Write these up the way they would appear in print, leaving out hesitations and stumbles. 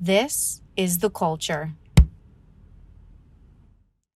This is The Culture.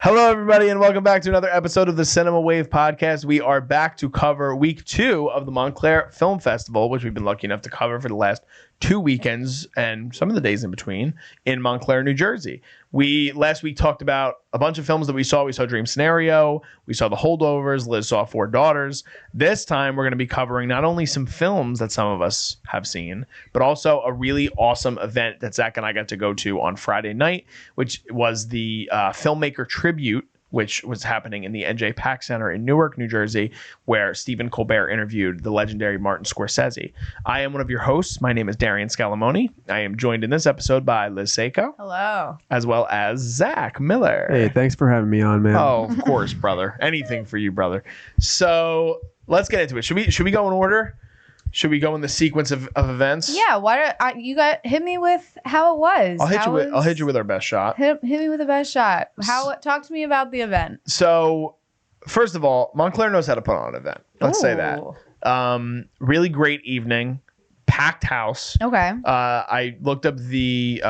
Hello, everybody, and welcome back to another episode of the Cinema Wave podcast. We are back to cover week 2 of the Montclair Film Festival, which we've been lucky enough to cover for the last 2 weekends and some of the days in between in Montclair, New Jersey. We last week talked about a bunch of films that we saw. We saw Dream Scenario, we saw The Holdovers, Liz saw Four Daughters. This time we're going to be covering not only some films that some of us have seen, but also a really awesome event that Zach and I got to go to on Friday night, which was the Filmmaker Tribute, which was happening in the NJPAC Center in Newark, New Jersey, where Stephen Colbert interviewed the legendary Martin Scorsese. I am one of your hosts. My name is Darian Scalamoni. I am joined in this episode by Liz Seiko. Hello. As well as Zach Miller. Hey, thanks for having me on, man. Oh, of course, brother. Anything for you, brother. So let's get into it. Should we go in order? Should we go in the sequence of events? Yeah. Hit me with how it was. I'll hit you with our best shot. Hit me with the best shot. Talk to me about the event. So, first of all, Montclair knows how to put on an event. Let's say that. Really great evening, packed house. Okay. I looked up the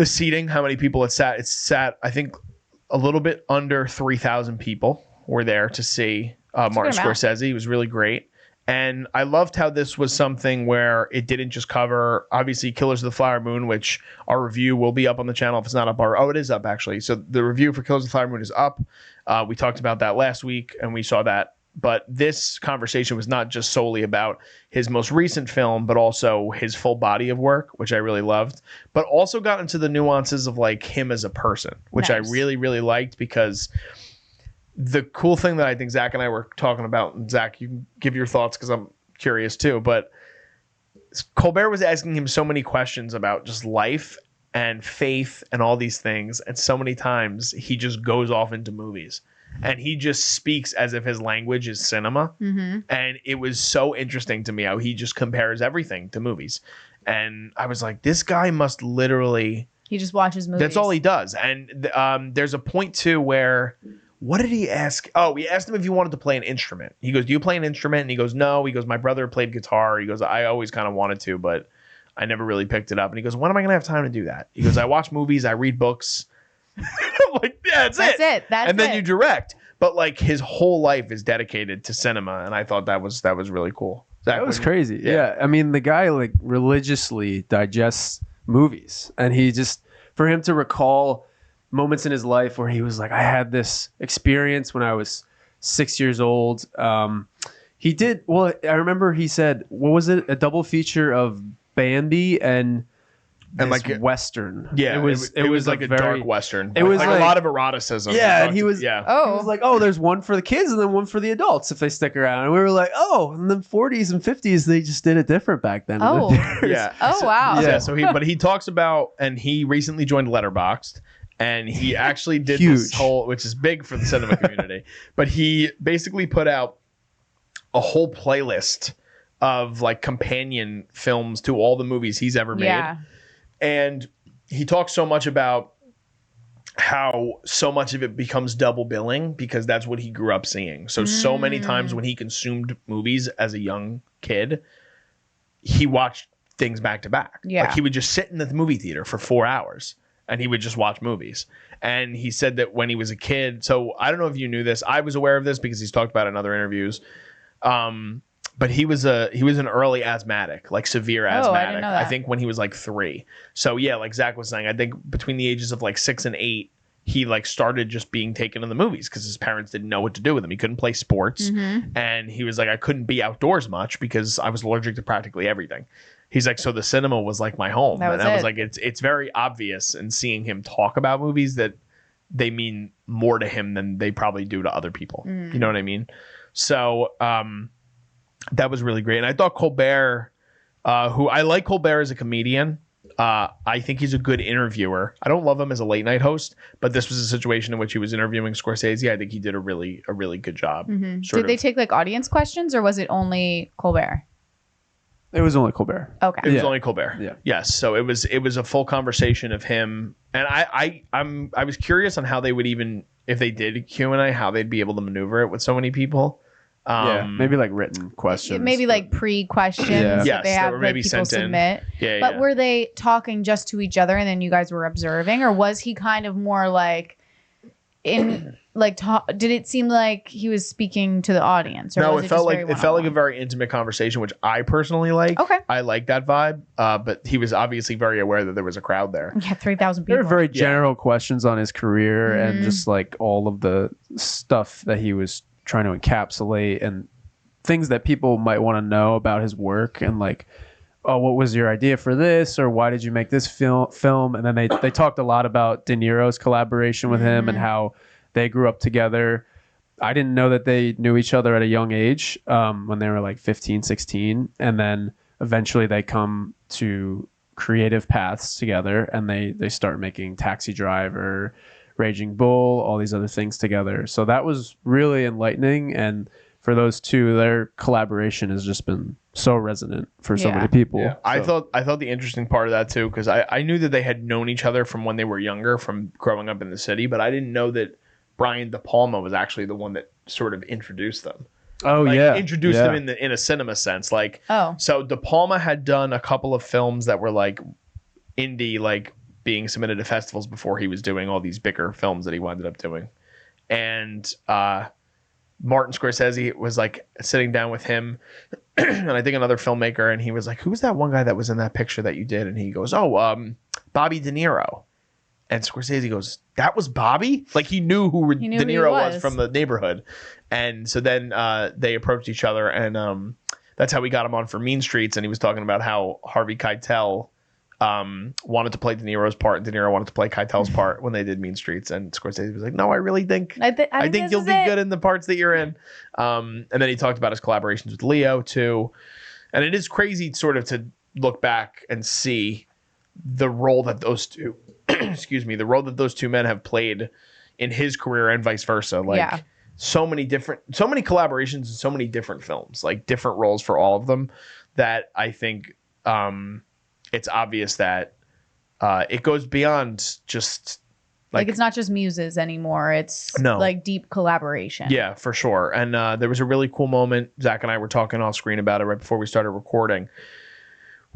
seating, how many people it sat. It sat, I think, a little bit under 3,000 people were there to see Martin Scorsese. It was really great. And I loved how this was something where it didn't just cover, obviously, Killers of the Flower Moon, which our review will be up on the channel if it's not up. It is up, actually. So the review for Killers of the Flower Moon is up. We talked about that last week, and we saw that. But this conversation was not just solely about his most recent film, but also his full body of work, which I really loved. But also got into the nuances of like him as a person, which I really, really liked, because the cool thing that I think Zach and I were talking about, and Zach, you can give your thoughts because I'm curious too, but Colbert was asking him so many questions about just life and faith and all these things. And so many times he just goes off into movies and he just speaks as if his language is cinema. Mm-hmm. And it was so interesting to me how he just compares everything to movies. And I was like, this guy must literally... He just watches movies. That's all he does. And there's a point too where... What did he ask? Oh, we asked him if he wanted to play an instrument. He goes, do you play an instrument? And he goes, no. He goes, my brother played guitar. He goes, I always kind of wanted to, but I never really picked it up. And he goes, when am I going to have time to do that? He goes, I watch movies. I read books. I'm like, yeah, that's it. And then you direct. But like his whole life is dedicated to cinema. And I thought that was really cool. That was crazy. Yeah. I mean, the guy like religiously digests movies. And he just, for him to recall moments in his life where he was like, I had this experience when I was 6 years old. He did, well, I remember he said, what was it? A double feature of Bambi and like Western. Yeah, it was like a dark Western. It was like a lot of eroticism. Yeah, and he was, he was like, oh, there's one for the kids and then one for the adults if they stick around. And we were like, oh, in the 40s and 50s, they just did it different back then. Oh, yeah. Oh, wow. Yeah, so he talks about, and he recently joined Letterboxd. And he actually did this whole, which is big for the cinema community, but he basically put out a whole playlist of like companion films to all the movies he's ever made. Yeah. And he talks so much about how so much of it becomes double billing because that's what he grew up seeing. So many times when he consumed movies as a young kid, he watched things back to back. Yeah. Like he would just sit in the movie theater for 4 hours. And he would just watch movies. And he said that when he was a kid, so I don't know if you knew this. I was aware of this because he's talked about it in other interviews. But he was an early asthmatic, like severe asthmatic. I didn't know that. I think when he was like 3. So yeah, like Zach was saying, I think between the ages of like 6 and 8, he like started just being taken to the movies because his parents didn't know what to do with him. He couldn't play sports. Mm-hmm. And he was like, I couldn't be outdoors much because I was allergic to practically everything. He's like, so the cinema was like my home. And I was like, it's very obvious in seeing him talk about movies that they mean more to him than they probably do to other people. You know what I mean? So that was really great. And I thought Colbert, who I like Colbert as a comedian. I think he's a good interviewer. I don't love him as a late night host, but this was a situation in which he was interviewing Scorsese. I think he did a really good job. Mm-hmm. Did they take like audience questions or was it only Colbert? It was only Colbert. Okay. It was only Colbert. Yeah. Yes. So it was a full conversation of him. And I was curious on how they would even, if they did Q&A, how they'd be able to maneuver it with so many people. Maybe like written questions. Maybe like pre-questions Yeah. that Yes, they that have were like maybe people sent in. submit. Yeah, But yeah. were they talking just to each other and then you guys were observing, or was he kind of more like did it seem like he was speaking to the audience? Or No, was it felt like one-on-one? a very intimate conversation, which I personally like. Okay. I like that vibe. But he was obviously very aware that there was a crowd there. Yeah, 3,000 There people. were very general questions on his career Mm-hmm. and just like all of the stuff that he was trying to encapsulate and things that people might want to know about his work and like, oh, what was your idea for this, or why did you make this film? And then they talked a lot about De Niro's collaboration with him and how they grew up together. I didn't know that they knew each other at a young age, when they were like 15, 16. And then eventually they come to creative paths together and they start making Taxi Driver, Raging Bull, all these other things together. So that was really enlightening. And for those two, their collaboration has just been so resonant for so many people. Yeah. I thought the interesting part of that too, because I knew that they had known each other from when they were younger, from growing up in the city, but I didn't know that Brian De Palma was actually the one that sort of introduced them. Oh, Like, yeah. introduced them in a cinema sense. Like, so De Palma had done a couple of films that were like indie, like being submitted to festivals before he was doing all these bigger films that he wound up doing. And Martin Scorsese was like sitting down with him and I think another filmmaker, and he was like, who's that one guy that was in that picture that you did? And he goes, Bobby De Niro. And Scorsese goes, that was Bobby? Like he knew who De Niro was from the neighborhood. And so then they approached each other, and that's how we got him on for Mean Streets. And he was talking about how Harvey Keitel wanted to play De Niro's part, and De Niro wanted to play Keitel's part when they did Mean Streets. And Scorsese was like, no, I really think I think you'll be good in the parts that you're in. And then he talked about his collaborations with Leo too. And it is crazy sort of to look back and see the role that those two the role that those two men have played in his career and vice versa. Like so many collaborations and so many different films, like different roles for all of them, that I think it's obvious that it goes beyond just like it's not just muses anymore. It's like deep collaboration. Yeah, for sure. And there was a really cool moment. Zach and I were talking off screen about it right before we started recording,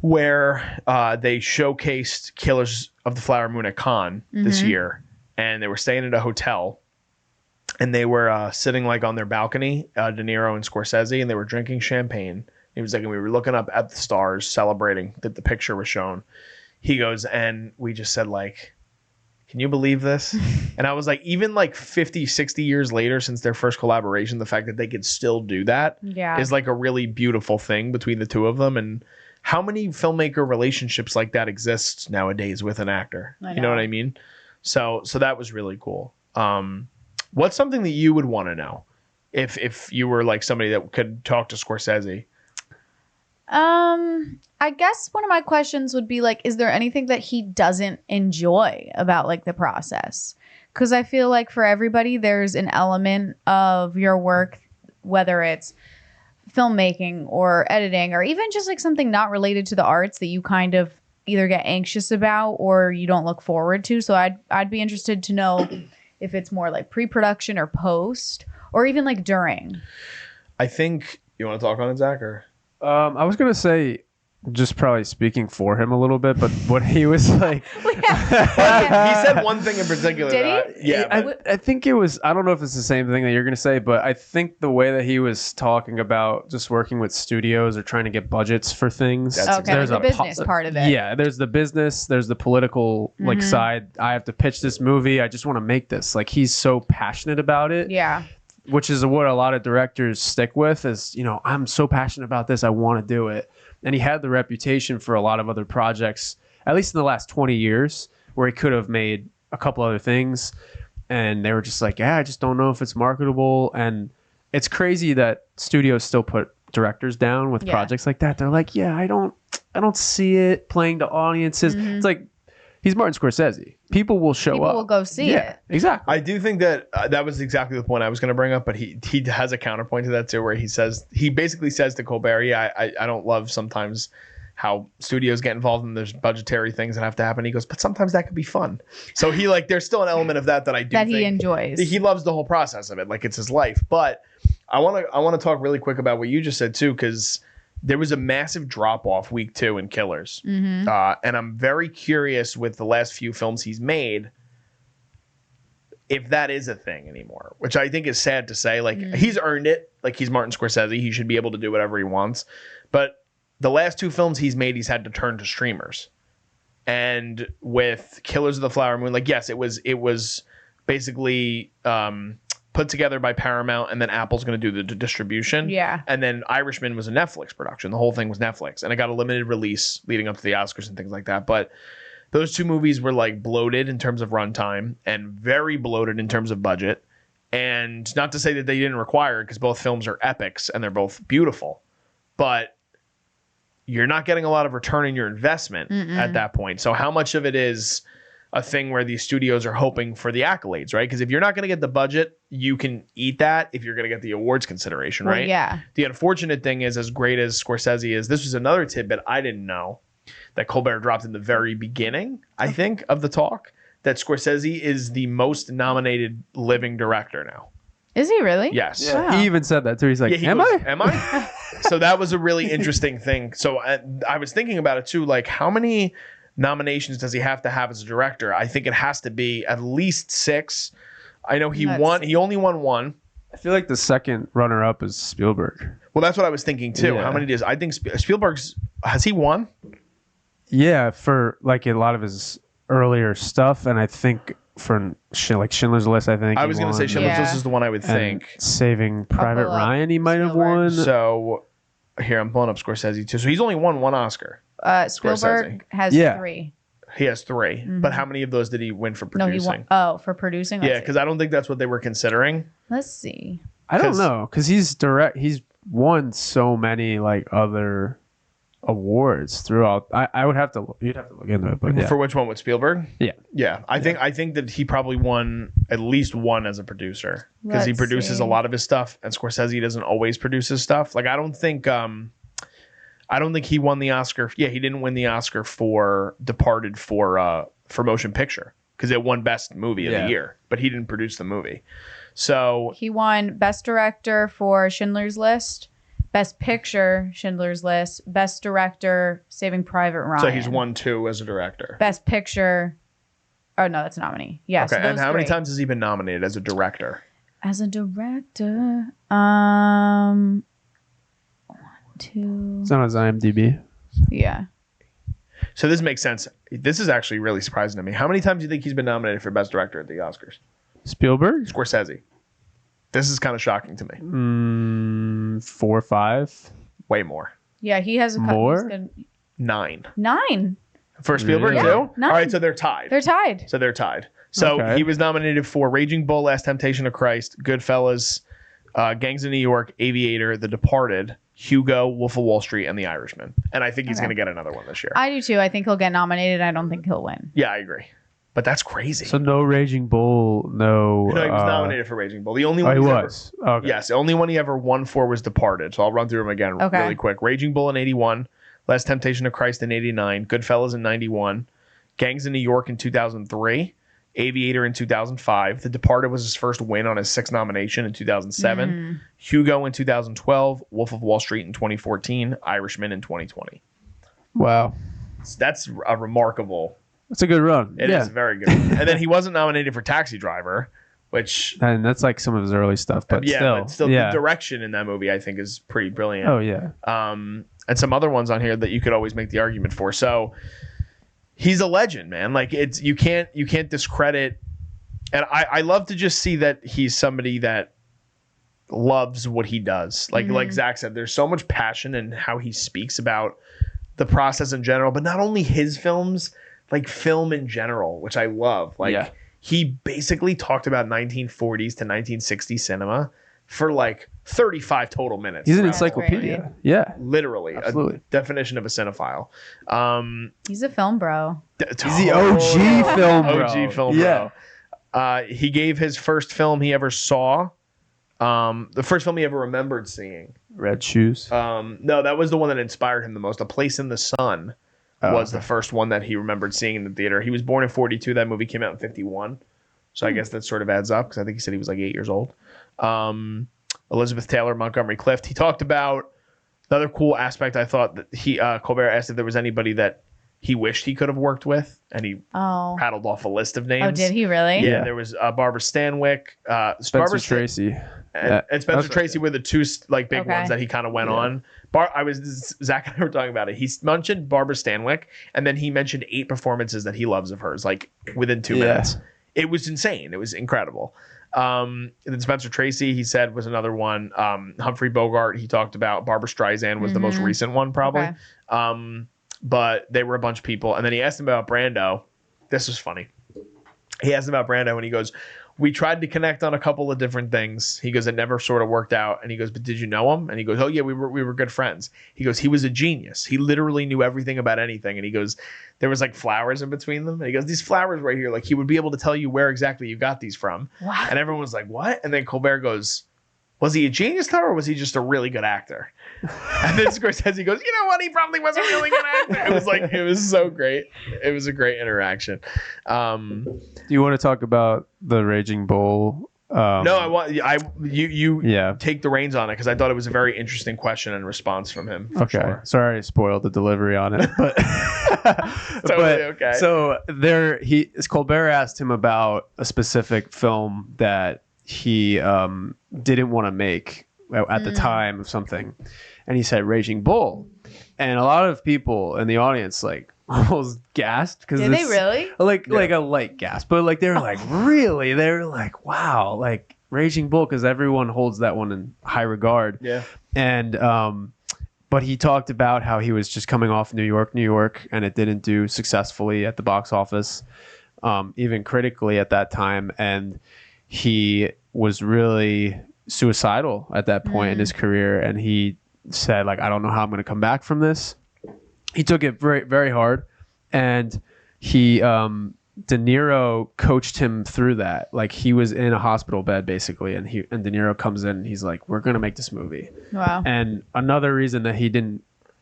where they showcased Killers of the Flower Moon at Cannes this year, and they were staying at a hotel, and they were sitting like on their balcony, De Niro and Scorsese, and they were drinking champagne. He was like, and we were looking up at the stars, celebrating that the picture was shown. He goes, and we just said like, can you believe this? And I was like, even like 50, 60 years later since their first collaboration, the fact that they could still do that is like a really beautiful thing between the two of them. And how many filmmaker relationships like that exist nowadays with an actor? You know what I mean? So that was really cool. What's something that you would want to know if you were like somebody that could talk to Scorsese? I guess one of my questions would be like, is there anything that he doesn't enjoy about like the process? Because I feel like for everybody, there's an element of your work, whether it's filmmaking or editing or even just like something not related to the arts, that you kind of either get anxious about or you don't look forward to. So I'd be interested to know if it's more like pre-production or post or even like during. I think you want to talk on it, Zach, or I was gonna say, just probably speaking for him a little bit, but what he was like, he said one thing in particular. Did he? Yeah, I think it was. I don't know if it's the same thing that you're gonna say, but I think the way that he was talking about just working with studios or trying to get budgets for things. There's the business part of it. Yeah, there's the business, there's the political like side. I have to pitch this movie. I just want to make this. Like he's so passionate about it. Yeah. Which is what a lot of directors stick with is, you know, I'm so passionate about this. I want to do it. And he had the reputation for a lot of other projects, at least in the last 20 years, where he could have made a couple other things. And they were just like, yeah, I just don't know if it's marketable. And it's crazy that studios still put directors down with projects like that. They're like, yeah, I don't see it playing to audiences. It's like, he's Martin Scorsese. People will show up. People will go see it. Exactly. I do think that that was exactly the point I was going to bring up, but he has a counterpoint to that too, where he basically says to Colbert, yeah, I don't love sometimes how studios get involved in those budgetary things that have to happen. He goes, but sometimes that could be fun. So he like, there's still an element of that I do think he enjoys. He loves the whole process of it. Like it's his life. But I want to talk really quick about what you just said too, because there was a massive drop off week 2 in Killers, and I'm very curious with the last few films he's made if that is a thing anymore, which I think is sad to say. Like he's earned it, like he's Martin Scorsese, he should be able to do whatever he wants. But the last 2 films he's made, he's had to turn to streamers. And with Killers of the Flower Moon, like yes, it was basically put together by Paramount, and then Apple's going to do the distribution. Yeah. And then Irishman was a Netflix production. The whole thing was Netflix, and it got a limited release leading up to the Oscars and things like that. But those 2 movies were like bloated in terms of runtime and very bloated in terms of budget. And not to say that they didn't require it, because both films are epics and they're both beautiful, but you're not getting a lot of return in your investment at that point. So how much of it is a thing where these studios are hoping for the accolades, right? Because if you're not going to get the budget, you can eat that if you're going to get the awards consideration, right? Yeah. The unfortunate thing is, as great as Scorsese is, this was another tidbit I didn't know that Colbert dropped in the very beginning, I think, of the talk, that Scorsese is the most nominated living director now. Is he really? Yes. Yeah, Wow. he even said that too. He's like, He am goes, I? Am I? So that was a really interesting thing. So I was thinking about it too. Like, how many nominations does he have to have as a director? I think it has to be at least 6. I know he only won 1. I feel like the second runner-up is Spielberg. Well, that's what I was thinking too. Yeah. How many does I think Spielberg's has he won? Yeah, for like a lot of his earlier stuff, and I think for like Schindler's List, I think I was going to say Schindler's List is the one I would and think. Saving Private pull up Ryan, he might have Spielberg. won. So here I'm pulling up Scorsese too. So he's only won 1 Oscar. Spielberg has Yeah. 3. He has 3, but how many of those did he win for No, producing? he won. Oh, for producing. Yeah, because I don't think that's what they were considering. Let's see. I don't 'Cause- know, because he's won so many like other awards throughout. I would have to, you'd have to look into it, but yeah. For which one with Spielberg? Yeah. Yeah, I think that he probably won at least 1 as a producer, because he Let's produces see. a lot of his stuff, and Scorsese doesn't always produce his stuff. Like I don't think he won the Oscar. Yeah, he didn't win the Oscar for Departed for motion picture, because it won Best Movie of the Year, but he didn't produce the movie. So He won Best Director for Schindler's List, Best Picture, Schindler's List, Best Director, Saving Private Ryan. so he's won 2 as a director. Best Picture. Oh no, that's a nominee. Yeah. Okay, so and those how many 3. times has he been nominated as a director? As a director? 1, 2. It's on his IMDb. Yeah. So this makes sense. This is actually really surprising to me. How many times do you think he's been nominated for Best Director at the Oscars? Spielberg? Scorsese. This is kind of shocking to me. 4 or 5. Way more. Yeah, he has a More? 9. 9. For Spielberg, Really? too? Yeah, 9. All right, so they're tied. They're tied. So Okay. he was nominated for Raging Bull, Last Temptation of Christ, Goodfellas, Gangs of New York, Aviator, The Departed, Hugo, Wolf of Wall Street, and The Irishman. And I think he's Okay. going to get another one this year. I do too. I think he'll get nominated. I don't think he'll win. Yeah, I agree. But that's crazy. So no Raging Bull, no. No, he was nominated for Raging Bull. The only Oh, one he he's was. Okay. Yes, the only one he ever won for was Departed. So I'll run through them again really quick. Raging Bull in 81, Last Temptation of Christ in 89, Goodfellas in 91, Gangs of New York in 2003, Aviator in 2005. The Departed was his first win on his 6th nomination in 2007. Hugo in 2012, Wolf of Wall Street in 2014, Irishman in 2020. Wow. So that's a remarkable. That's a good run. It is very good. And then he wasn't nominated for Taxi Driver, which And that's like some of his early stuff, but still. the direction in that movie I think is pretty brilliant. Oh, yeah. And some other ones on here that you could always make the argument for. So he's a legend, man. Like you can't discredit. And I love to just see that he's somebody that loves what he does. Like Zach said, there's so much passion in how he speaks about the process in general, but not only his films, like film in general, which I love. Like he basically talked about 1940s to 1960s cinema for like 35 total minutes. He's an That's encyclopedia. great. Yeah. Literally Absolutely. a definition of a cinephile. He's a film bro. He's the OG film bro. OG film bro. He gave his first film he ever saw. The first film he ever remembered seeing. Red Shoes. No, that was the one that inspired him the most. A Place in the Sun was the first one that he remembered seeing in the theater. He was born in 42. That movie came out in 51. So I guess that sort of adds up because I think he said he was like 8 years old. Elizabeth Taylor, Montgomery Clift. He talked about another cool aspect. I thought that Colbert asked if there was anybody that he wished he could have worked with, and he rattled off a list of names. Oh, did he really? Yeah, there was Barbara Stanwyck, Spencer Tracy. And Spencer Tracy were the two like big ones that he kind of went on. Zach and I were talking about it. He mentioned Barbara Stanwyck, and then he mentioned 8 performances that he loves of hers, like within 2 minutes. It was insane. It was incredible. And then Spencer Tracy, he said, was another one. Humphrey Bogart, he talked about. Barbara Streisand was the most recent one, probably. Okay. But they were a bunch of people. And then he asked him about Brando. This was funny. He asked him about Brando, and he goes, we tried to connect on a couple of different things. He goes, it never sort of worked out. And he goes, but did you know him? And he goes, oh yeah, we were good friends. He goes, he was a genius. He literally knew everything about anything. And he goes, there was like flowers in between them. And he goes, these flowers right here, like he would be able to tell you where exactly you got these from. Wow. And everyone was like, what? And then Colbert goes, was he a genius though, or was he just a really good actor? And then Scorsese goes, you know what? He probably was a really good actor. It was so great. It was a great interaction. Do you want to talk about the Raging Bull? No, you take the reins on it, because I thought it was a very interesting question and response from him. Okay. Sure. Sorry I spoiled the delivery on it, but totally okay. So Colbert asked him about a specific film that he didn't want to make at the time of something, and he said Raging Bull, and a lot of people in the audience like almost gasped, because did they really like a light gasp, but like they were like really, they were like, wow, like Raging Bull, because everyone holds that one in high regard. And but he talked about how he was just coming off New York, and it didn't do successfully at the box office, even critically at that time, and he was really suicidal at that point in his career, and he said, like, I don't know how I'm going to come back from this. He took it very, very hard, and he De Niro coached him through that. Like, he was in a hospital bed basically, and De Niro comes in and he's like, we're going to make this movie. Wow. And another reason that he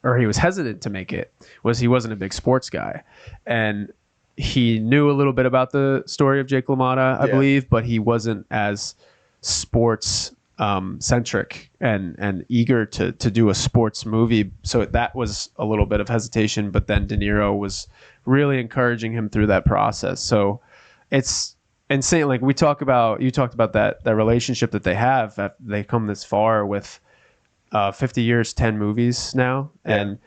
was hesitant to make it was he wasn't a big sports guy, and he knew a little bit about the story of Jake LaMotta, I believe, but he wasn't as sports centric and eager to do a sports movie. So that was a little bit of hesitation, but then De Niro was really encouraging him through that process. So it's insane. Like you talked about that relationship that they have, that they come this far with 50 years, 10 movies now. And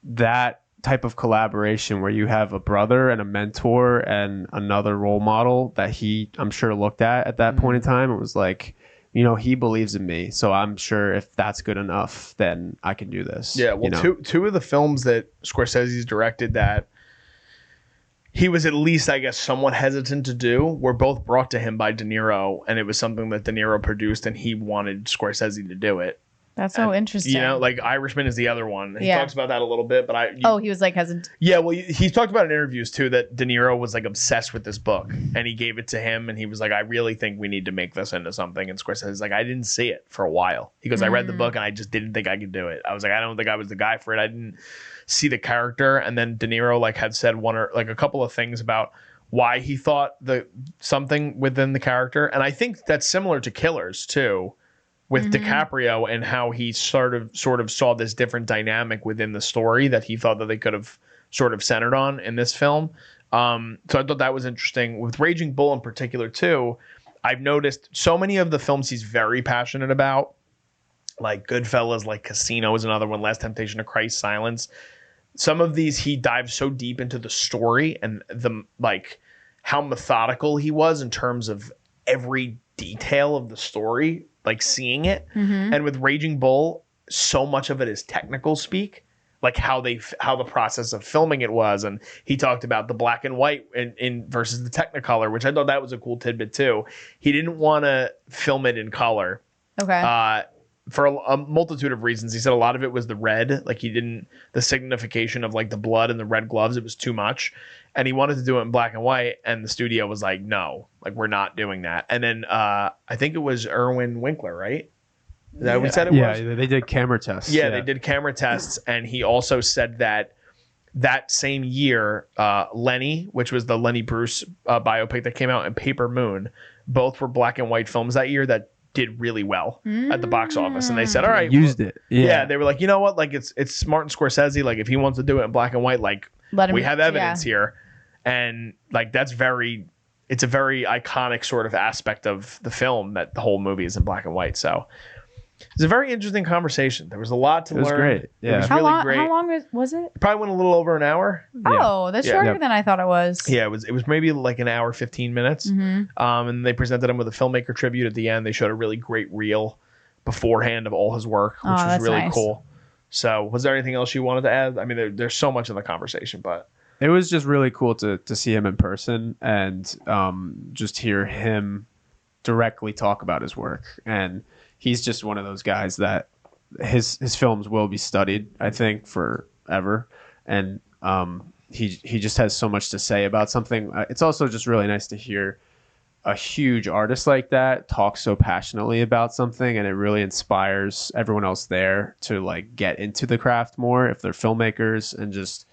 that type of collaboration where you have a brother and a mentor and another role model that I'm sure looked at that point in time, it was like, you know, he believes in me, so I'm sure if that's good enough, then I can do this. Yeah, well, two of the films that Scorsese's directed that he was at least, I guess, somewhat hesitant to do were both brought to him by De Niro, and it was something that De Niro produced, and he wanted Scorsese to do it. That's so interesting. You know, like Irishman is the other one. He talks about that a little bit, but he was like hesitant. Yeah, well, he's talked about in interviews too that De Niro was like obsessed with this book, and he gave it to him, and he was like, I really think we need to make this into something. And Scorsese's like, I didn't see it for a while. He goes, I read the book, and I just didn't think I could do it. I was like, I don't think I was the guy for it. I didn't see the character. And then De Niro like had said a couple of things about why he thought something within the character, and I think that's similar to Killers too, with DiCaprio, and how he sort of saw this different dynamic within the story that he thought that they could have sort of centered on in this film. So I thought that was interesting. With Raging Bull in particular too, I've noticed so many of the films he's very passionate about, like Goodfellas, like Casino is another one, Last Temptation of Christ, Silence. Some of these he dives so deep into the story and how methodical he was in terms of every detail of the story, like seeing it. And with Raging Bull, so much of it is technical speak, like how the process of filming it was. And he talked about the black and white in versus the Technicolor, which I thought that was a cool tidbit too. He didn't want to film it in color. Okay. For a multitude of reasons. He said a lot of it was the red, like the signification of like the blood and the red gloves, it was too much. And he wanted to do it in black and white, and the studio was like, no, like we're not doing that. And then I think it was Irwin Winkler, right? Is that what we said it was? Yeah, they did camera tests. Yeah, they did camera tests, and he also said that same year, Lenny, which was the Lenny Bruce biopic that came out, and Paper Moon, both were black and white films that year that did really well at the box office, and they said, all right, used it. Yeah, they were like, you know what, like it's Martin Scorsese, like if he wants to do it in black and white, like we have evidence here, and like it's a very iconic sort of aspect of the film that the whole movie is in black and white. So it's a very interesting conversation. There was a lot to learn. It was great. Yeah. It was really great. How long was it? It probably went a little over an hour. Oh, that's shorter than I thought it was. Yeah, it was maybe like an hour, 15 minutes. And they presented him with a filmmaker tribute at the end. They showed a really great reel beforehand of all his work, which was really nice. cool. So was there anything else you wanted to add? I mean, there's so much in the conversation, but it was just really cool to see him in person and just hear him directly talk about his work. And he's just one of those guys that his films will be studied, I think, forever. And he just has so much to say about something. It's also just really nice to hear a huge artist like that talk so passionately about something, and it really inspires everyone else there to like get into the craft more if they're filmmakers. And just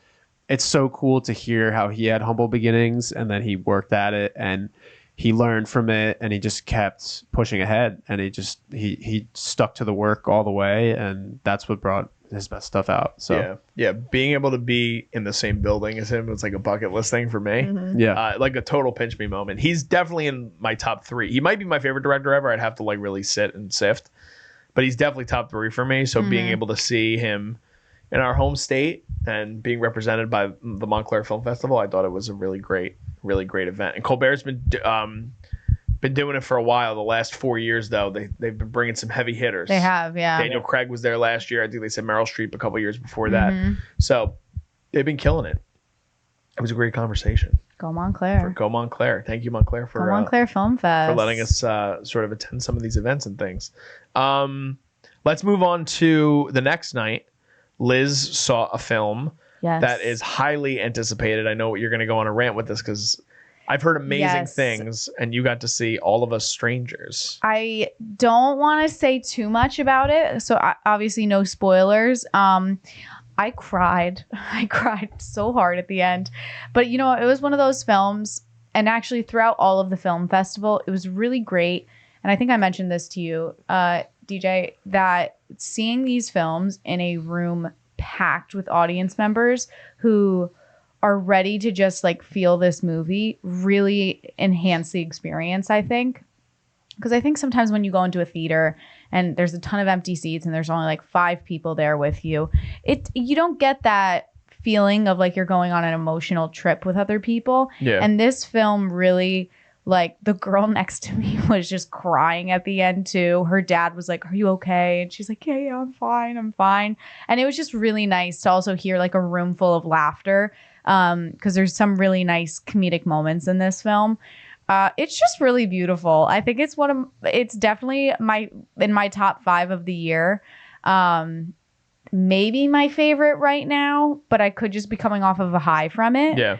it's so cool to hear how he had humble beginnings and then he worked at it and he learned from it and he just kept pushing ahead, and he stuck to the work all the way, and that's what brought his best stuff out. So yeah, being able to be in the same building as him was like a bucket list thing for me. Like a total pinch me moment. He's definitely in my top 3. He might be my favorite director ever. I'd have to like really sit and sift, but he's definitely top 3 for me. So being able to see him in our home state and being represented by the Montclair Film Festival, I thought it was a really great event. And Colbert's been doing it for a while. The last 4 years, though, they've been bringing some heavy hitters. They have, yeah. Daniel Craig was there last year. I think they said Meryl Streep a couple years before that. So they've been killing it. It was a great conversation. Go Montclair. Go Montclair. Thank you, Montclair, for Montclair Film Fest, for letting us sort of attend some of these events and things. Let's move on to the next night. Liz saw a film that is highly anticipated. I know you're going to go on a rant with this because I've heard amazing things, and you got to see All of Us Strangers. I don't want to say too much about it, so obviously no spoilers. I cried. I cried so hard at the end. But, you know, it was one of those films, and actually throughout all of the film festival, it was really great. And I think I mentioned this to you, DJ, that seeing these films in a room packed with audience members who are ready to just like feel this movie really enhance the experience, I think. Because I think sometimes when you go into a theater and there's a ton of empty seats and there's only like 5 people there with you, you don't get that feeling of like you're going on an emotional trip with other people. Yeah. And this film really, like, the girl next to me was just crying at the end too. Her dad was like, "Are you okay?" And she's like, yeah, I'm fine. And it was just really nice to also hear like a room full of laughter, because there's some really nice comedic moments in this film. It's just really beautiful. I think it's definitely in my top 5 of the year. Maybe my favorite right now, but I could just be coming off of a high from it. Yeah.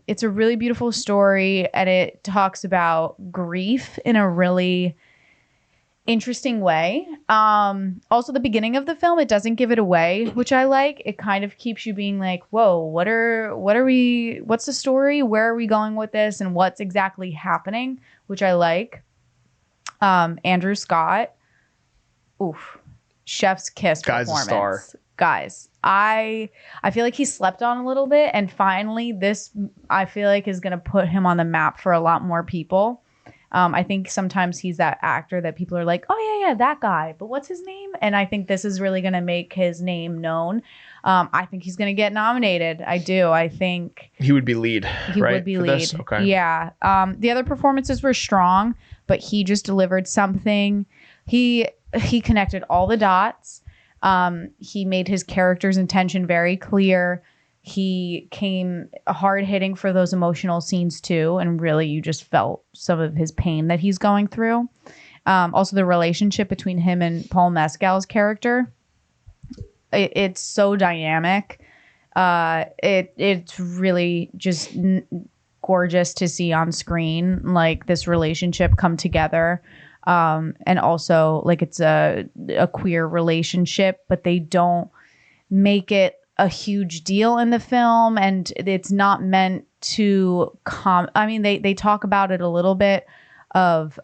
It's a really beautiful story, and it talks about grief in a really interesting way. Also, the beginning of the film, it doesn't give it away, which I like. It kind of keeps you being like, whoa, what's the story? Where are we going with this? And what's exactly happening? Which I like. Andrew Scott. Oof. Chef's kiss Guy's performance. A star. Guys, I feel like he slept on a little bit, and finally this, I feel like, is going to put him on the map for a lot more people. I think sometimes he's that actor that people are like, oh yeah, that guy, but what's his name? And I think this is really going to make his name known. I think he's going to get nominated. I do. I think he would be lead. He right, would be for lead. This? Okay. Yeah. The other performances were strong, but he just delivered something. He connected all the dots. He made his character's intention very clear. He came hard hitting for those emotional scenes too. And really, you just felt some of his pain that he's going through. Also, the relationship between him and Paul Mescal's character. It's so dynamic. It's really just gorgeous to see on screen, like this relationship come together. And also, like, it's a queer relationship, but they don't make it a huge deal in the film, and it's not meant to I mean, they talk about it a little bit of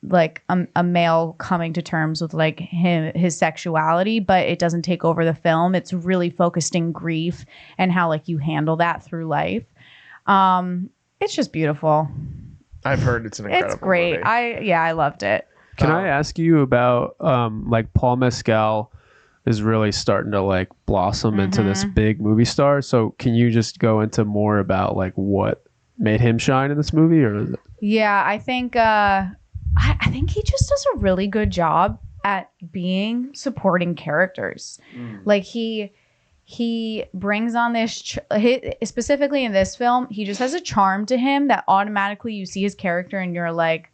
like a male coming to terms with like his sexuality, but it doesn't take over the film. It's really focused in grief and how like you handle that through life. It's just beautiful. I've heard it's an incredible It's great. movie. I loved it. Can I ask you about like Paul Mescal is really starting to like blossom into this big movie star. So can you just go into more about like what made him shine in this movie? Or Yeah, I think I think he just does a really good job at being supporting characters. Like he brings on this specifically in this film, he just has a charm to him that automatically you see his character and you're like,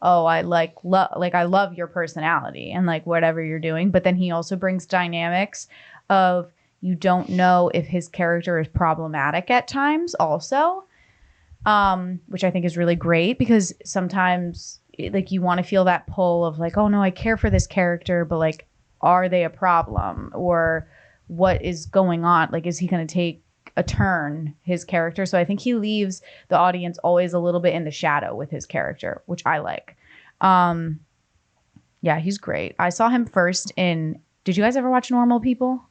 oh, I I love your personality and like whatever you're doing. But then he also brings dynamics of you don't know if his character is problematic at times also, which I think is really great because sometimes like you want to feel that pull of like, oh no, I care for this character, but like, are they a problem or what is going on? Like, is he going to take a turn, his character? So I think he leaves the audience always a little bit in the shadow with his character, which I like. Yeah, he's great. I saw him first in, did you guys ever watch Normal People?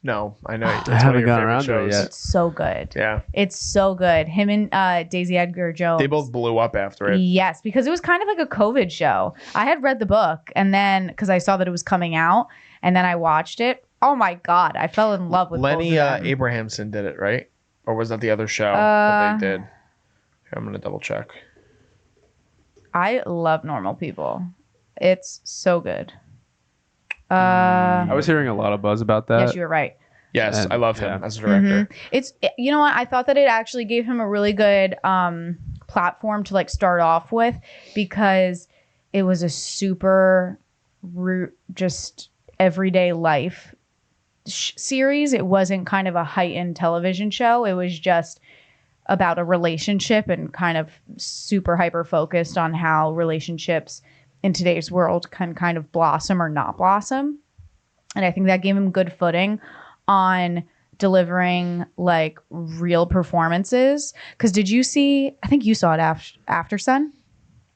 No, I know. I haven't gotten around to it yet. It's so good. Yeah. It's so good. Him and Daisy Edgar Jones. They both blew up after it. Yes, because it was kind of like a COVID show. I had read the book and then because I saw that it was coming out and then I watched it. Oh my God, I fell in love with Lenny both of them. Abrahamson did it, right? Or was that the other show that they did? Here, I'm going to double check. I love Normal People. It's so good. I was hearing a lot of buzz about that. Yes, you were right. Yes, And- I love him as a director. It's, you know what? I thought that it actually gave him a really good platform to like start off with because it was a super just everyday life series. It wasn't kind of a heightened television show. It was just about a relationship and kind of super hyper focused on how relationships in today's world can kind of blossom or not blossom. And I think that gave him good footing on delivering like real performances. Because did you see, I think you saw it after Sun?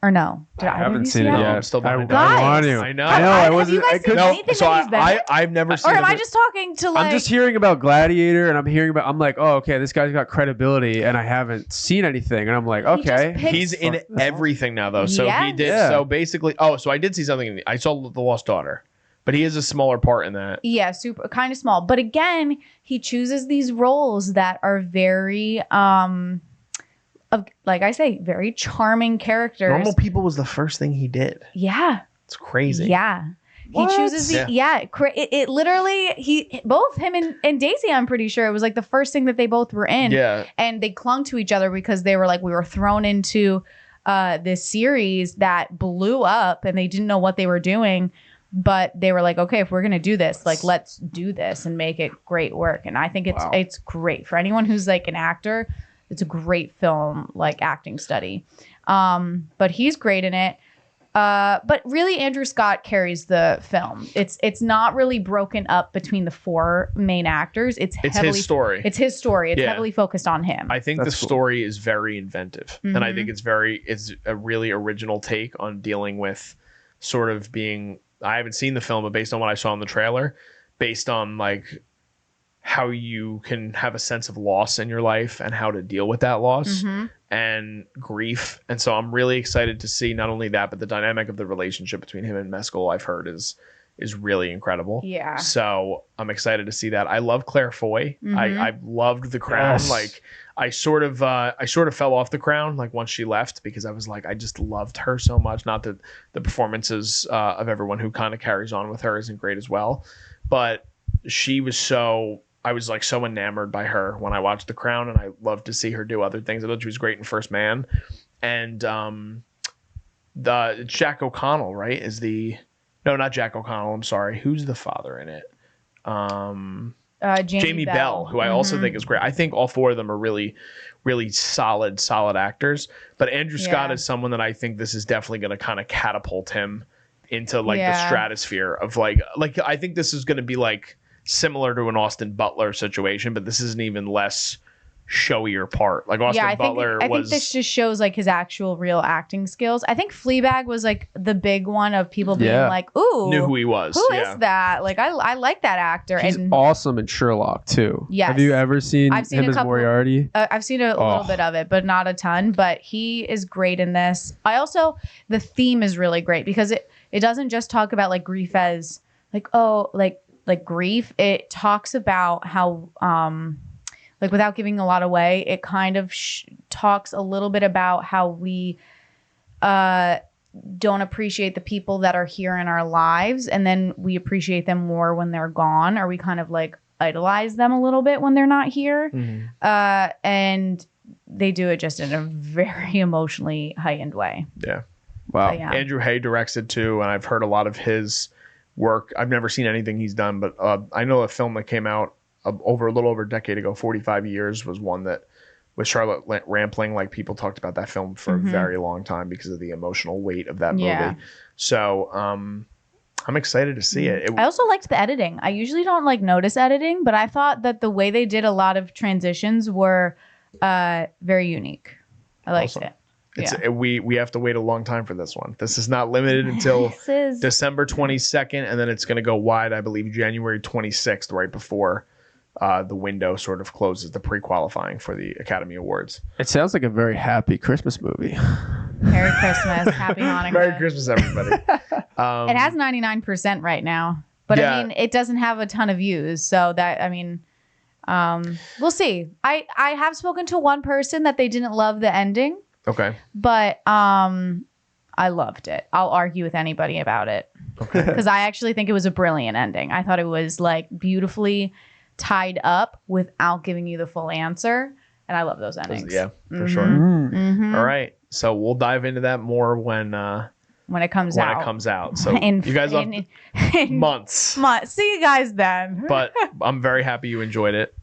Or no? I haven't seen it No, yet. I'm still behind. Guys! I want to. I know. I know. I wasn't. Have you guys seen No, anything so that he's been in? I've never seen Or am it. I just talking to like... I'm just hearing about Gladiator, and I'm like, oh, okay, this guy's got credibility, and I haven't seen anything, and I'm like, He just okay. picked- He's in everything now, though. So he Yes. did. Yeah. So basically, so I did see something. I saw The Lost Daughter, but he is a smaller part in that. Yeah, super kind of small. But again, he chooses these roles that are very like I say, very charming characters. Normal People was the first thing he did. Yeah. It's crazy. Yeah. What? He chooses the it literally both him and Daisy, I'm pretty sure it was like the first thing that they both were in. Yeah. And they clung to each other because they were like, we were thrown into this series that blew up and they didn't know what they were doing. But they were like, okay, if we're going to do this, like, let's do this and make it great work. And I think it's great for anyone who's like an actor. It's a great film, like acting study. But he's great in it. But really, Andrew Scott carries the film. It's not really broken up between the four main actors. It's his story. It's his story. It's Yeah. heavily focused on him. I think That's the cool. story is very inventive, and I think it's a really original take on dealing with sort of being. I haven't seen the film, but based on what I saw in the trailer, based on like how you can have a sense of loss in your life and how to deal with that loss and grief. And so I'm really excited to see not only that, but the dynamic of the relationship between him and Mescal, I've heard is really incredible. Yeah. So I'm excited to see that. I love Claire Foy. I loved The Crown. Yes. Like I sort of fell off The Crown like once she left because I was like, I just loved her so much. Not that the performances of everyone who kind of carries on with her isn't great as well, but I was like so enamored by her when I watched The Crown, and I loved to see her do other things. I thought she was great in First Man, and it's Jack O'Connell, right? No, not Jack O'Connell. I'm sorry. Who's the father in it? Jamie Bell, who I also think is great. I think all four of them are really, really solid actors. But Andrew Scott is someone that I think this is definitely going to kind of catapult him into like the stratosphere of like I think this is going to be like similar to an Austin Butler situation, but this is an even less showier part. Like Austin Butler I think this just shows like his actual real acting skills. I think Fleabag was like the big one of people being like, ooh, knew who he was. Who is that? Like I like that actor. He's awesome in Sherlock too. Yes. Have you ever seen him as Moriarty? I've seen a little bit of it, but not a ton. But he is great in this. The theme is really great because it doesn't just talk about like grief as like, oh, like grief. It talks about how like without giving a lot away, it kind of talks a little bit about how we don't appreciate the people that are here in our lives, and then we appreciate them more when they're gone, or we kind of like idolize them a little bit when they're not here. And they do it just in a very emotionally heightened way. Yeah. Wow. Yeah. Andrew Hay directs it too, and I've heard a lot of his work. I've never seen anything he's done, but I know a film that came out a little over a decade ago, 45 years, was one that with Charlotte Rampling. Like people talked about that film for a very long time because of the emotional weight of that movie. Yeah. So I'm excited to see it. I also liked the editing. I usually don't like notice editing, but I thought that the way they did a lot of transitions were very unique. I liked it. We have to wait a long time for this one. This is not limited until December 22nd, and then it's going to go wide, I believe, January 26th, right before the window sort of closes, the pre-qualifying for the Academy Awards. It sounds like a very happy Christmas movie. Merry Christmas. Happy Hanukkah. Merry Christmas, everybody. It has 99% right now, but I mean, it doesn't have a ton of views. So that, I mean, we'll see. I have spoken to one person that they didn't love the ending. Okay. But I loved it. I'll argue with anybody about it. Okay. Because I actually think it was a brilliant ending. I thought it was like beautifully tied up without giving you the full answer. And I love those endings. Yeah, for sure. All right. So we'll dive into that more when it comes out. So you guys have months. See you guys then. But I'm very happy you enjoyed it.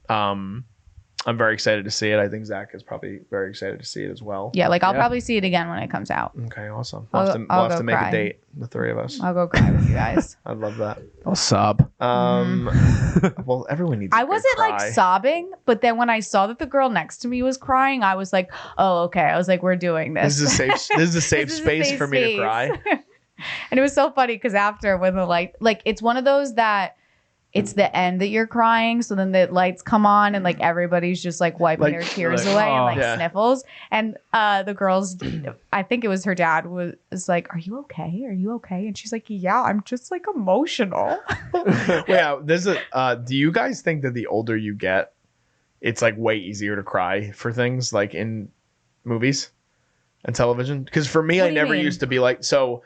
I'm very excited to see it. I think Zach is probably very excited to see it as well. Yeah, like I'll probably see it again when it comes out. Okay, awesome. We'll have to make a date, the three of us. I'll go cry with you guys. I'd love that. I'll sob. Well, everyone needs. I wasn't like sobbing, but then when I saw that the girl next to me was crying, I was like, "Oh, okay." I was like, "We're doing this. This is a safe space for me to cry." And it was so funny because after when the light, like it's one of those that it's the end that you're crying, so then the lights come on and like everybody's just like wiping their tears away and sniffles. And the girls, I think it was her dad, was like, "Are you okay? Are you okay?" And she's like, "Yeah, I'm just like emotional." Yeah, do you guys think that the older you get, it's like way easier to cry for things like in movies and television? Because for me, I never used to be like so.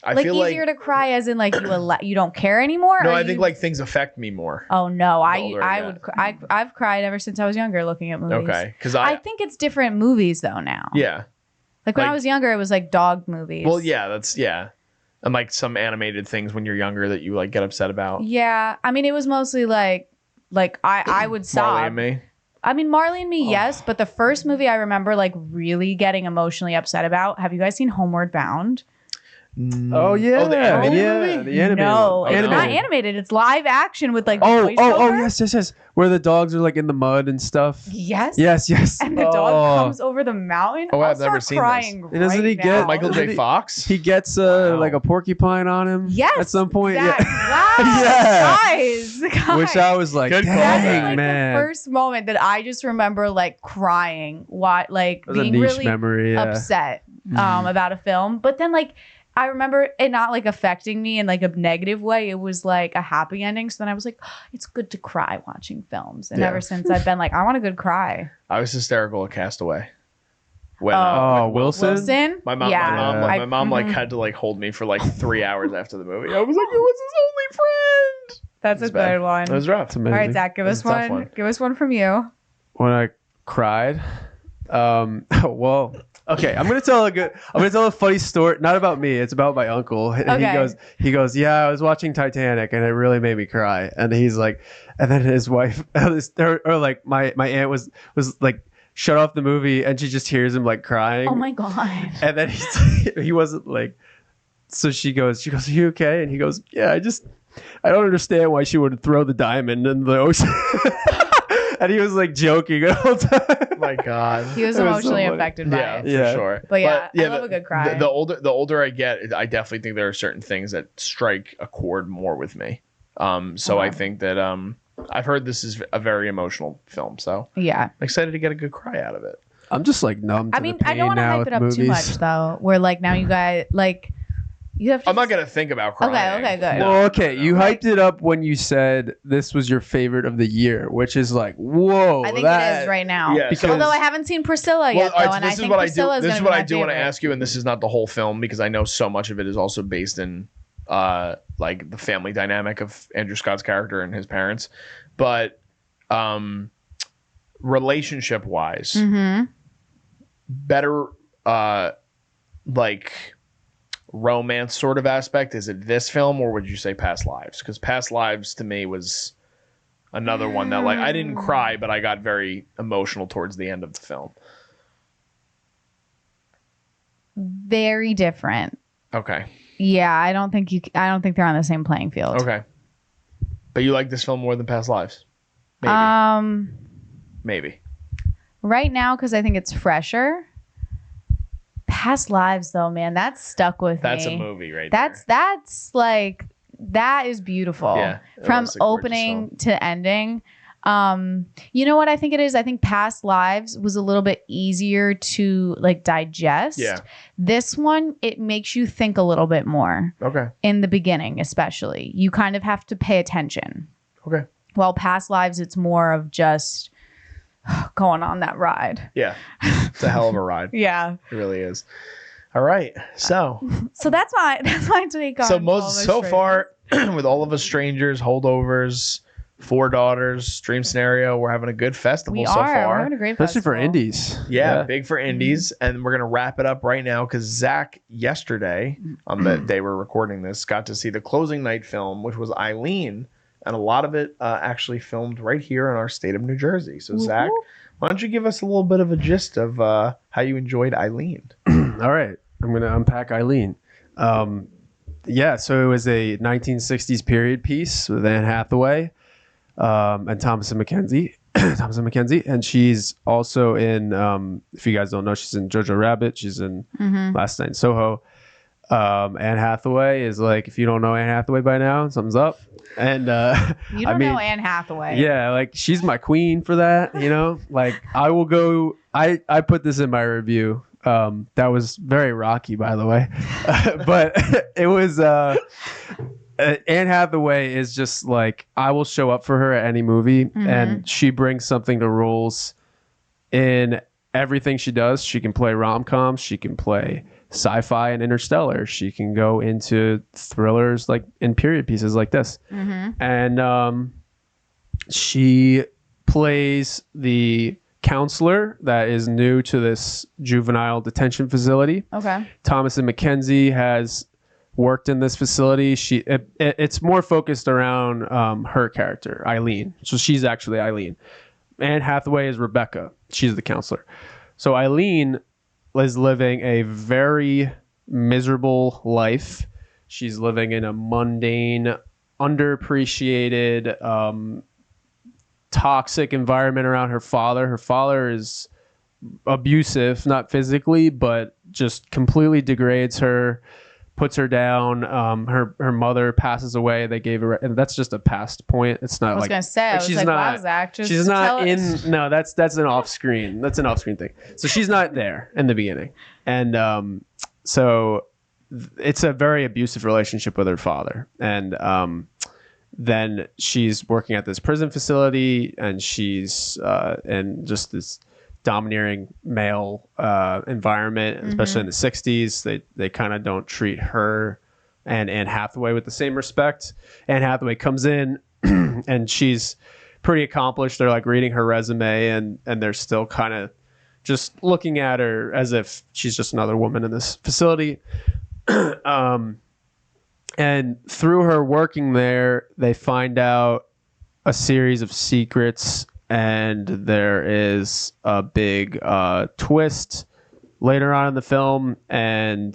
I like feel easier to cry as in like you don't care anymore. No, I think like things affect me more. Oh no, I've cried ever since I was younger looking at movies. Okay, because I think it's different movies though now. Yeah, like when I was younger, it was like dog movies. Well, yeah, and like some animated things when you're younger that you like get upset about. Yeah, I mean it was mostly like I would sob. Marley and Me. I mean Marley and Me, yes, but the first movie I remember like really getting emotionally upset about. Have you guys seen Homeward Bound? Oh yeah, the animated movie? The animated. No, it's not animated. It's live action with like yes. Where the dogs are like in the mud and stuff. Yes. And the dog comes over the mountain. I've never seen crying this. Right doesn't he get Michael J. Fox? He gets like a porcupine on him. Yes. At some point. Wow. Guys. Which I was like, Good dang, like man. The first moment that I just remember like crying, being really memory, upset about a film, but then like. I remember it not like affecting me in like a negative way. It was like a happy ending. So then I was like, it's good to cry watching films. And ever since I've been like, I want a good cry. I was hysterical at Castaway. When, Wilson? My mom like had to like hold me for like 3 hours after the movie. I was like, it was his only friend. That's a good one. It was rough. All right, Zach, give us one. Give us one from you. When I cried, well. Okay, I'm gonna tell a funny story. Not about me. It's about my uncle. And he goes, yeah, I was watching Titanic and it really made me cry. And he's like, and then his wife, or like my aunt was like, shut off the movie, and she just hears him like crying. Oh my god! And then he wasn't like, so she goes, are you okay? And he goes, yeah, I don't understand why she would throw the diamond in the ocean. And he was like joking the whole time. My God. He was It was emotionally so funny. affected by Yeah, it. for sure. But yeah, I love a good cry. The older I get, I definitely think there are certain things that strike a chord more with me. So I think that I've heard this is a very emotional film. So yeah, I'm excited to get a good cry out of it. I'm just like numb to I mean, the I pain don't want to now hype with it up movies. too much though. Where like now you guys like you have to. I'm not gonna think about crying. Okay, good. No, Well, okay, no, you no. hyped it up when you said this was your favorite of the year, which is like, whoa. I think it is right now. Yeah, because- Although I haven't seen Priscilla yet, all right, though, so and I this is think what Priscilla is This going is to what be I my do want to favorite. ask you, and this is not the whole film because I know so much of it is also based in like the family dynamic of Andrew Scott's character and his parents, but relationship wise, better like romance sort of aspect, is it this film or would you say Past Lives? Because Past Lives to me was another one that like I didn't cry, but I got very emotional towards the end of the film. Very different. Okay. Yeah, I don't think they're on the same playing field. Okay. But you like this film more than Past Lives? Maybe. Maybe. Right now, because I think it's fresher. Past Lives, though, man, that's stuck with That's me. a movie right That's like that is beautiful. Yeah, it From was a gorgeous opening film. to ending. You know what I think it is? I think Past Lives was a little bit easier to like digest. Yeah. This one, it makes you think a little bit more Okay. in the beginning, especially. You kind of have to pay attention. Okay. While Past Lives, it's more of just going on that ride. Yeah. It's a hell of a ride. Yeah. It really is. All right. So So that's my take on All of Us so Strangers. far with All of Us Strangers, Holdovers, Four Daughters, Dream Scenario, we're having a good festival we so are. We're far. having a great Especially for festival. indies. Yeah, big for indies. And we're going to wrap it up right now because Zach, yesterday, on the day we're recording this, got to see the closing night film, which was Eileen. And a lot of it actually filmed right here in our state of New Jersey. So, Zach, why don't you give us a little bit of a gist of how you enjoyed Eileen? All right. I'm going to unpack Eileen. Yeah, so it was a 1960s period piece with Anne Hathaway and Thomasin McKenzie. And she's also in, if you guys don't know, she's in Jojo Rabbit. She's in Last Night in Soho. Anne Hathaway is like, if you don't know Anne Hathaway by now, something's up. And You don't know Anne Hathaway. yeah, like she's my queen for that, you know? Like I will go I put this in my review. That was very rocky, by the way. But it was Anne Hathaway is just like, I will show up for her at any movie and she brings something to roles in everything she does. She can play rom-coms, she can play sci-fi and Interstellar, she can go into thrillers like in period pieces like this. And she plays the counselor that is new to this juvenile detention facility. Okay. Thomasin McKenzie has worked in this facility. It's more focused around her character, Eileen. So she's actually Eileen. Anne Hathaway is Rebecca. She's the counselor. So Eileen is living a very miserable life. She's living in a mundane, underappreciated, toxic environment around her father. Her father is abusive, not physically, but just completely degrades her, puts her down. Her mother passes away. They gave her, and that's just a past point. It's not I was like gonna say, I was she's like, not. wow, Zach, just She's tell not us. in. No, that's an off screen. That's an off screen thing. So she's not there in the beginning, and so it's a very abusive relationship with her father, and then she's working at this prison facility, and she's in just this domineering male environment, especially in the 60s. They kind of don't treat her and Anne Hathaway with the same respect. Anne Hathaway comes in and she's pretty accomplished. They're like reading her resume and they're still kind of just looking at her as if she's just another woman in this facility. And through her working there, they find out a series of secrets, and there is a big twist later on in the film, and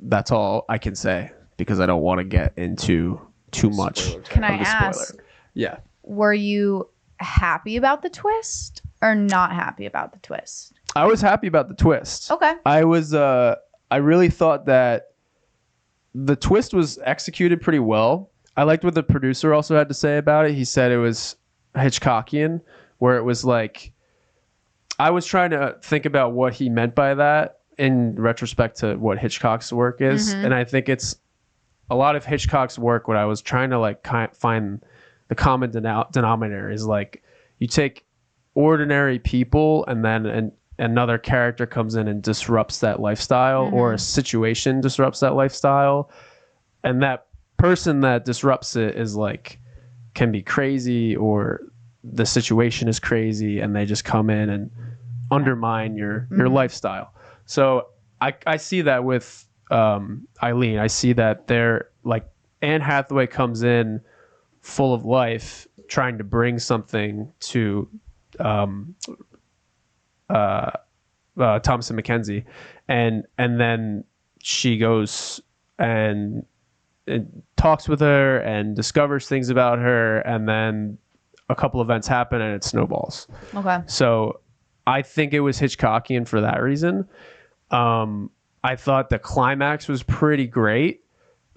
that's all I can say because I don't want to get into too much. Can I of the ask, spoiler. Yeah. were you happy about the twist or not happy about the twist? I was happy about the twist. Okay. I really thought that the twist was executed pretty well. I liked what the producer also had to say about it. He said it was Hitchcockian, where it was like, I was trying to think about what he meant by that in retrospect to what Hitchcock's work is. And I think it's a lot of Hitchcock's work. What I was trying to like find the common denominator is like, you take ordinary people and then another character comes in and disrupts that lifestyle, or a situation disrupts that lifestyle. And that person that disrupts it is like, can be crazy, or the situation is crazy and they just come in and undermine your lifestyle. So I see that with Eileen. I see that they're like, Anne Hathaway comes in full of life, trying to bring something to Thomasin McKenzie, and then she goes and talks with her and discovers things about her, and then a couple events happen and it snowballs. Okay. So I think it was Hitchcockian for that reason. I thought the climax was pretty great,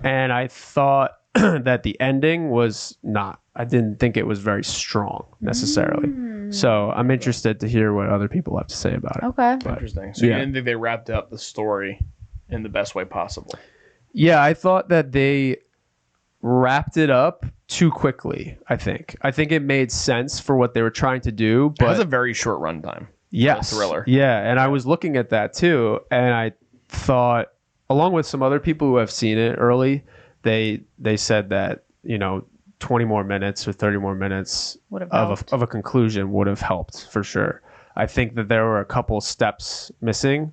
and I thought that the ending was not. I didn't think it was very strong necessarily. So I'm interested to hear what other people have to say about it. Okay. Interesting. So you didn't think they wrapped up the story in the best way possible? Yeah, I thought that they wrapped it up too quickly. I think it made sense for what they were trying to do, but it has a very short runtime. Yes, thriller. Yeah, and I was looking at that too, and I thought, along with some other people who have seen it early, they said that 20 more minutes or 30 more minutes of a conclusion would have helped for sure. I think that there were a couple steps missing.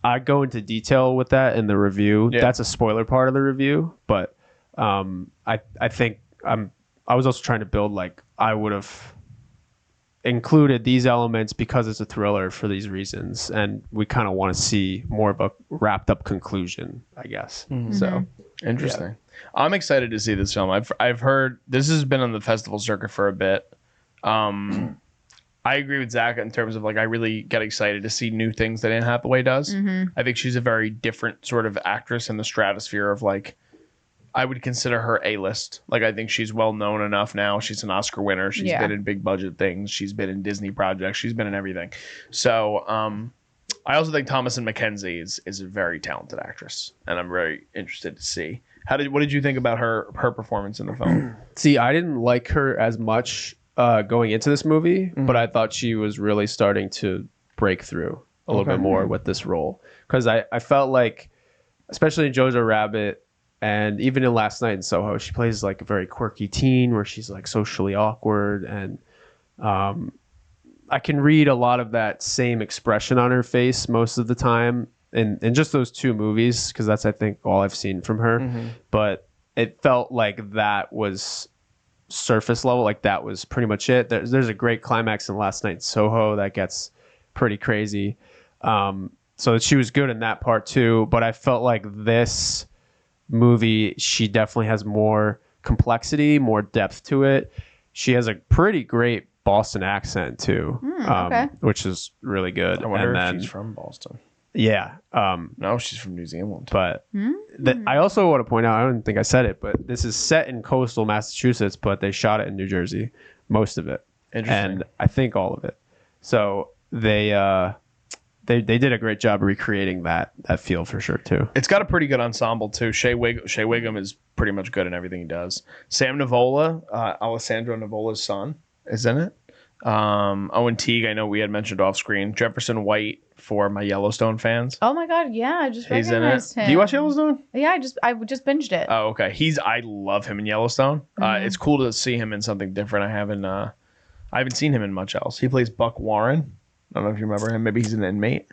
I go into detail with that in the review. Yeah. That's a spoiler part of the review, but I think I was also trying to build like, I would have included these elements because it's a thriller for these reasons, and we kind of want to see more of a wrapped up conclusion, I guess. So interesting. Yeah. I'm excited to see this film. I've heard this has been on the festival circuit for a bit. I agree with Zach in terms of like, I really get excited to see new things that Anne Hathaway does. I think she's a very different sort of actress in the stratosphere of like, I would consider her A-list. Like, I think she's well known enough now. She's an Oscar winner. She's been in big budget things. She's been in Disney projects. She's been in everything. So I also think Thomasin McKenzie is a very talented actress, and I'm very interested to see. What did you think about her performance in the film? See, I didn't like her as much going into this movie, but I thought she was really starting to break through a little bit more with this role, because I felt like, especially in Jojo Rabbit, and even in Last Night in Soho, she plays like a very quirky teen where she's like socially awkward, and I can read a lot of that same expression on her face most of the time in just those two movies, because that's, I think, all I've seen from her. But it felt like that was surface level, like that was pretty much it. There's a great climax in Last Night in Soho that gets pretty crazy. So she was good in that part too, but I felt like this movie, she definitely has more complexity, more depth to it. She has a pretty great Boston accent too, which is really good. I wonder if she's from Boston. Yeah. No, she's from New Zealand. But I also want to point out, I don't think I said it, but this is set in coastal Massachusetts, but they shot it in New Jersey, most of it. Interesting. And I think all of it. So they did a great job recreating that feel for sure too. It's got a pretty good ensemble too. Shea Wiggum is pretty much good in everything he does. Sam Nivola, Alessandro Nivola's son, is in it. Owen Teague, I know we had mentioned off screen. Jefferson White for my Yellowstone fans. Oh my god, yeah, I just recognized him. Do you watch Yellowstone? Yeah, I just binged it. Oh, okay. I love him in Yellowstone. It's cool to see him in something different. I haven't seen him in much else. He plays Buck Warren. I don't know if you remember him. Maybe he's an inmate.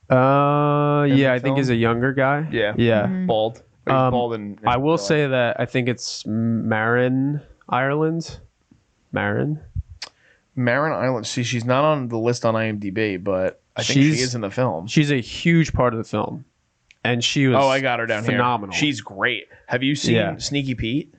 Yeah, I think he's a younger guy. Yeah. Bald. He's bald in I will say that I think it's Marin, Ireland. Marin Island. See, she's not on the list on IMDb, but I think she is in the film. She's a huge part of the film, and she was. Oh, I got her down phenomenal. Here. She's great. Have you seen Sneaky Pete?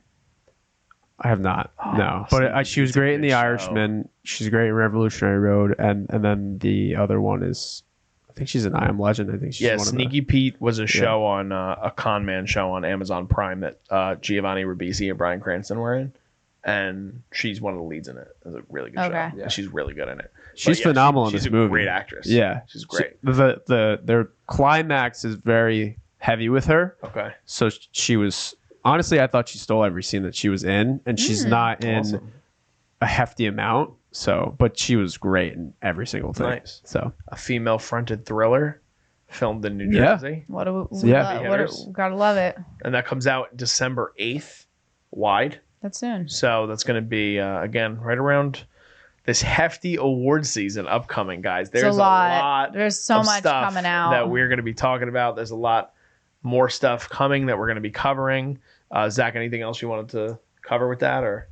I have not. No, so but she was it's a great in good The show. Irishman. She's great in Revolutionary Road, and then the other one is, I think she's in I Am Legend. I think she's one Sneaky Pete was a show on a con man show on Amazon Prime that Giovanni Ribisi and Bryan Cranston were in, and she's one of the leads in it. It's a really good show. Yeah. She's really good in it. She's phenomenal in this movie. She's a great actress. Yeah, she's great. Their climax is very heavy with her. Okay, so she was. Honestly, I thought she stole every scene that she was in, and she's not in a hefty amount. So, but she was great in every single thing. Nice. So, a female-fronted thriller filmed in New Jersey. Gotta love it. And that comes out December 8th, wide. That's soon. So that's going to be again right around this hefty award season upcoming, guys. There's a lot. There's so much stuff coming out that we're going to be talking about. There's a lot more stuff coming that we're going to be covering. Zach, anything else you wanted to cover with that, or?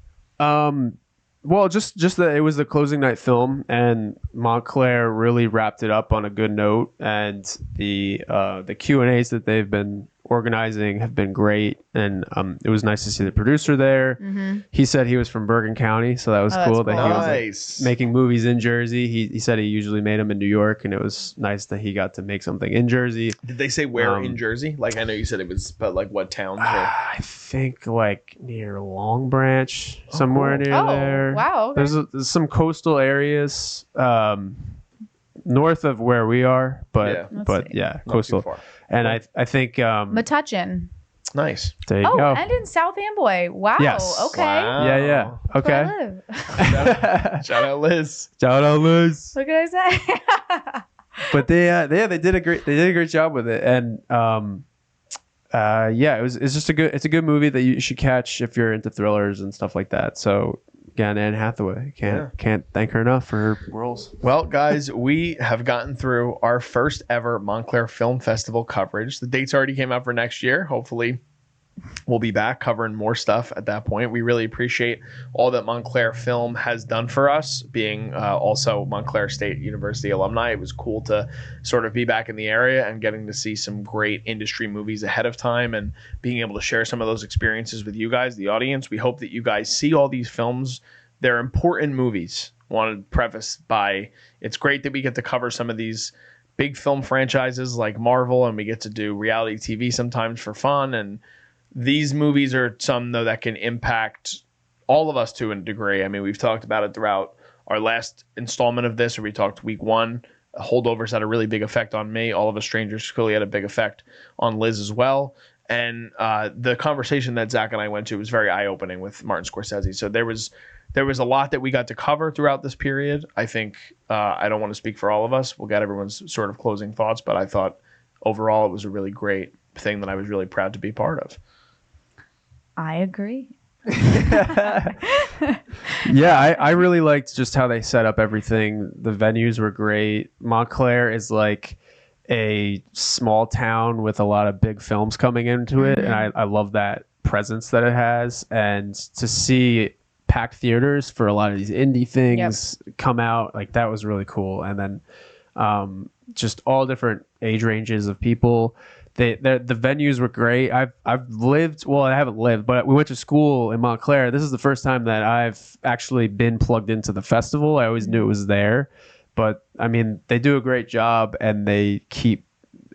Well, just that it was the closing night film, and Montclair really wrapped it up on a good note, and the Q&As that they've been organizing have been great, and it was nice to see the producer there. Mm-hmm. He said he was from Bergen County, so that was cool. That he was Nice. making movies in Jersey. He said he usually made them in New York, and it was nice that he got to make something in Jersey. Did they say where in Jersey? Like, I know you said it was, but like what towns? Or? I think like near Long Branch, somewhere near there. Wow. Okay. There's some coastal areas north of where we are, but Not coastal. too far. And I think Metuchen. Nice. there you go. And in South Amboy. Wow. Yes. Okay. Wow. Yeah. That's where Okay. I live. Shout out Liz. Shout out Liz. What can I say? But they did a great job with it, and it's a good movie that you should catch if you're into thrillers and stuff like that. So again, Anne Hathaway can't thank her enough for her roles. Well, guys, we have gotten through our first ever Montclair Film Festival coverage. The dates already came out for next year. Hopefully, we'll be back covering more stuff at that point. We really appreciate all that Montclair Film has done for us, being also Montclair State University alumni. It was cool to sort of be back in the area and getting to see some great industry movies ahead of time and being able to share some of those experiences with you guys, the audience. We hope that you guys see all these films. They're important movies. Want to preface by, it's great that we get to cover some of these big film franchises like Marvel, and we get to do reality TV sometimes for fun, and these movies are some, though, that can impact all of us to a degree. I mean, we've talked about it throughout our last installment of this, where we talked week one. Holdovers had a really big effect on me. All of Us Strangers clearly had a big effect on Liz as well. And the conversation that Zach and I went to was very eye-opening with Martin Scorsese. So there was a lot that we got to cover throughout this period. I think I don't want to speak for all of us. We'll get everyone's sort of closing thoughts, but I thought overall it was a really great thing that I was really proud to be part of. I agree. Yeah, I really liked just how they set up everything. The venues were great. Montclair is like a small town with a lot of big films coming into it, and I love that presence that it has. And to see packed theaters for a lot of these indie things come out, like that was really cool. And then just all different age ranges of people. The venues were great. I haven't lived, but we went to school in Montclair. This is the first time that I've actually been plugged into the festival. I always knew it was there, but I mean, they do a great job, and they keep,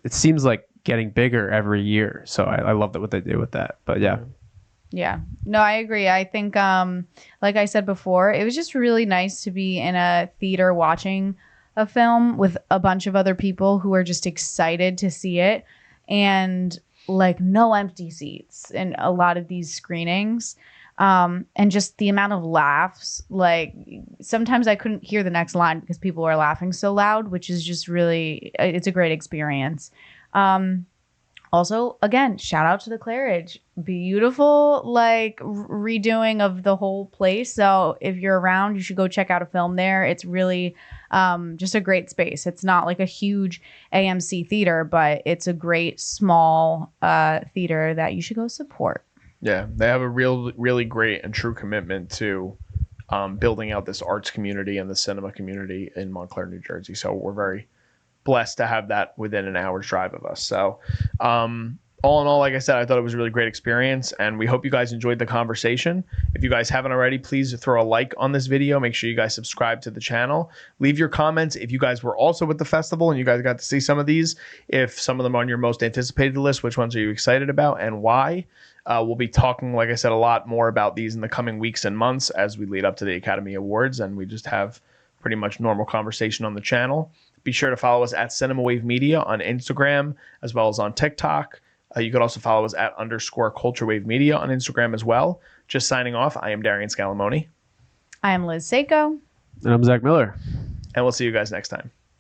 it seems like, getting bigger every year. So I love what they do with that. But Yeah, no, I agree. I think, like I said before, it was just really nice to be in a theater watching a film with a bunch of other people who are just excited to see it. And like no empty seats in a lot of these screenings. And just the amount of laughs, like sometimes I couldn't hear the next line because people were laughing so loud, which is just really, it's a great experience. Also, again, shout out to the Claridge. Beautiful, like redoing of the whole place. So if you're around, you should go check out a film there. It's really just a great space. It's not like a huge AMC theater, but it's a great small theater that you should go support. Yeah, they have a really great and true commitment to building out this arts community and the cinema community in Montclair, New Jersey. So we're very blessed to have that within an hour's drive of us. So all in all, like I said, I thought it was a really great experience, and we hope you guys enjoyed the conversation. If you guys haven't already, please throw a like on this video. Make sure you guys subscribe to the channel. Leave your comments if you guys were also at the festival and you guys got to see some of these. If some of them are on your most anticipated list, which ones are you excited about and why? We'll be talking, like I said, a lot more about these in the coming weeks and months as we lead up to the Academy Awards, and we just have pretty much normal conversation on the channel. Be sure to follow us at Cinema Wave Media on Instagram as well as on TikTok. You could also follow us at _Culture Wave Media on Instagram as well. Just signing off, I am Darian Scalamoni. I am Liz Seiko. And I'm Zach Miller. And we'll see you guys next time.